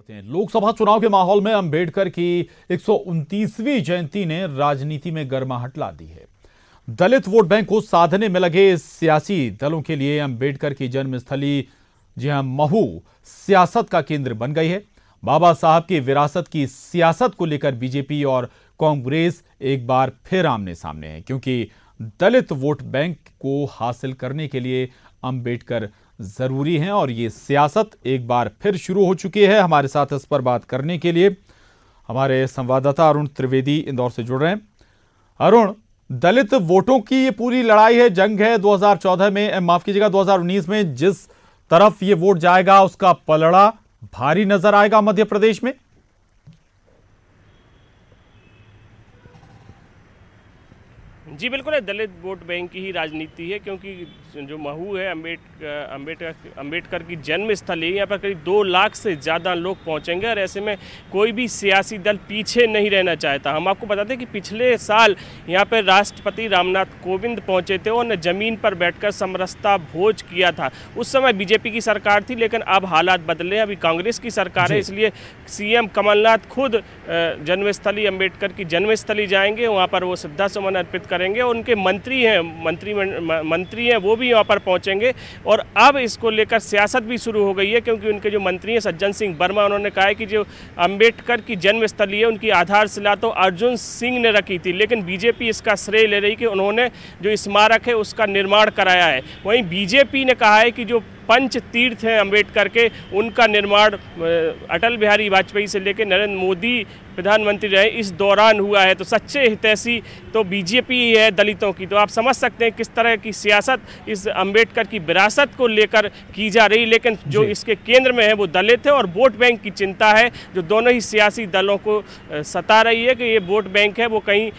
बढ़ते हैं। लोकसभा चुनाव के माहौल में अंबेडकर की 129वीं जयंती ने राजनीति में गर्माहट ला दी है। दलित वोट बैंक को साधने में लगे सियासी दलों के लिए अंबेडकर की जन्मस्थली जी हां महू सियासत का केंद्र बन गई है। बाबा साहब की विरासत की सियासत को लेकर बीजेपी और कांग्रेस एक बार फिर आमने सामने है, क्योंकि दलित वोट बैंक को हासिल करने के लिए अंबेडकर जरूरी हैं और ये सियासत एक बार फिर शुरू हो चुकी है। हमारे साथ इस पर बात करने के लिए हमारे संवाददाता अरुण त्रिवेदी इंदौर से जुड़ रहे हैं। अरुण, दलित वोटों की ये पूरी लड़ाई है, जंग है। 2014 में, माफ कीजिएगा, 2019 में जिस तरफ ये वोट जाएगा उसका पलड़ा भारी नजर आएगा मध्य प्रदेश में। जी बिल्कुल है, दलित वोट बैंक की ही राजनीति है, क्योंकि जो महू है अंबेडकर की जन्म स्थली है। यहाँ पर करीब 2 लाख से ज़्यादा लोग पहुँचेंगे और ऐसे में कोई भी सियासी दल पीछे नहीं रहना चाहता। हम आपको बताते हैं कि पिछले साल यहाँ पर राष्ट्रपति रामनाथ कोविंद पहुँचे थे और ज़मीन पर बैठकर समरसता भोज किया था। उस समय बीजेपी की सरकार थी, लेकिन अब हालात बदले, अभी कांग्रेस की सरकार है, इसलिए सीएम कमलनाथ खुद जन्मस्थली अंबेडकर की जन्मस्थली जाएंगे। वहाँ पर वो श्रद्धासुमन अर्पित करेंगे और उनके मंत्री हैं वो भी यहाँ पर पहुँचेंगे। और अब इसको लेकर सियासत भी शुरू हो गई है, क्योंकि उनके जो मंत्री हैं सज्जन सिंह वर्मा, उन्होंने कहा है कि जो अंबेडकर की जन्मस्थली है उनकी आधारशिला तो अर्जुन सिंह ने रखी थी, लेकिन बीजेपी इसका श्रेय ले रही कि उन्होंने जो स्मारक है उसका निर्माण कराया है। वहीं बीजेपी ने कहा है कि जो पंच तीर्थ हैं अंबेडकर के, उनका निर्माण अटल बिहारी वाजपेयी से लेकर नरेंद्र मोदी प्रधानमंत्री रहे इस दौरान हुआ है। तो सच्चे हितैषी तो बीजेपी ही है दलितों की। तो आप समझ सकते हैं किस तरह की सियासत इस अंबेडकर की विरासत को लेकर की जा रही, लेकिन जो इसके केंद्र में है वो दलित है और वोट बैंक की चिंता है जो दोनों ही सियासी दलों को सता रही है कि ये वोट बैंक है वो कहीं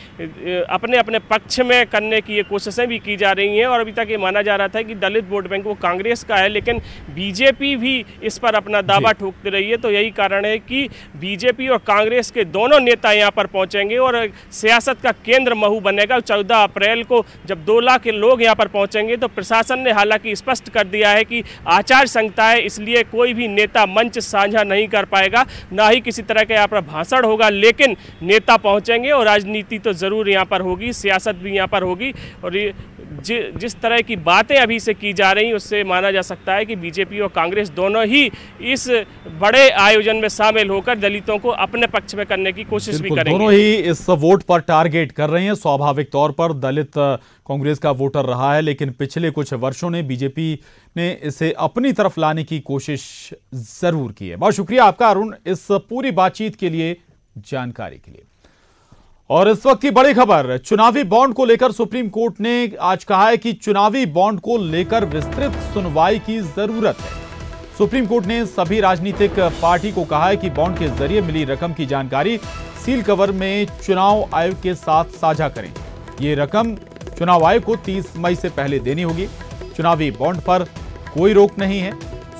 अपने अपने पक्ष में करने की ये कोशिशें भी की जा रही हैं। और अभी तक ये माना जा रहा था कि दलित वोट बैंक वो कांग्रेस का है, लेकिन बीजेपी भी इस पर अपना दावा ठोकती रही है। तो यही कारण है कि बीजेपी और कांग्रेस के दोनों नेता यहां पर पहुंचेंगे और सियासत का केंद्र महू बनेगा। 14 अप्रैल को जब 2 लाख के लोग यहां पर पहुंचेंगे, तो प्रशासन ने हालांकि स्पष्ट कर दिया है कि आचार संहिता है, इसलिए कोई भी नेता मंच साझा नहीं कर पाएगा, ना ही किसी तरह का यहाँ पर भाषण होगा, लेकिन नेता पहुंचेंगे और राजनीति तो जरूर यहाँ पर होगी, सियासत भी यहाँ पर होगी। और ये जिस तरह की बातें अभी से की जा रही उससे माना जा सकता है कि बीजेपी और कांग्रेस दोनों ही इस बड़े आयोजन में शामिल होकर दलितों को अपने पक्ष में करने की कोशिश भी करेंगे। दोनों ही इस वोट पर टारगेट कर रहे हैं। स्वाभाविक तौर पर दलित कांग्रेस का वोटर रहा है, लेकिन पिछले कुछ वर्षों ने बीजेपी ने इसे अपनी तरफ लाने की कोशिश जरूर की है। बहुत शुक्रिया आपका अरुण इस पूरी बातचीत के लिए, जानकारी के लिए। और इस वक्त की बड़ी खबर, चुनावी बॉन्ड को लेकर सुप्रीम कोर्ट ने आज कहा है कि चुनावी बॉन्ड को लेकर विस्तृत सुनवाई की जरूरत है। सुप्रीम कोर्ट ने सभी राजनीतिक पार्टी को कहा है कि बॉन्ड के जरिए मिली रकम की जानकारी सील कवर में चुनाव आयोग के साथ साझा करें। ये रकम चुनाव आयोग को 30 मई से पहले देनी होगी। चुनावी बॉन्ड पर कोई रोक नहीं है।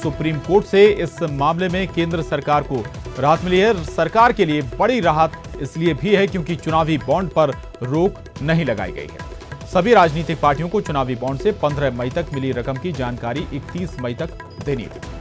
सुप्रीम कोर्ट से इस मामले में केंद्र सरकार को राहत मिली है। सरकार के लिए बड़ी राहत इसलिए भी है क्योंकि चुनावी बॉन्ड पर रोक नहीं लगाई गई है। सभी राजनीतिक पार्टियों को चुनावी बॉन्ड से 15 मई तक मिली रकम की जानकारी 31 मई तक देनी होगी।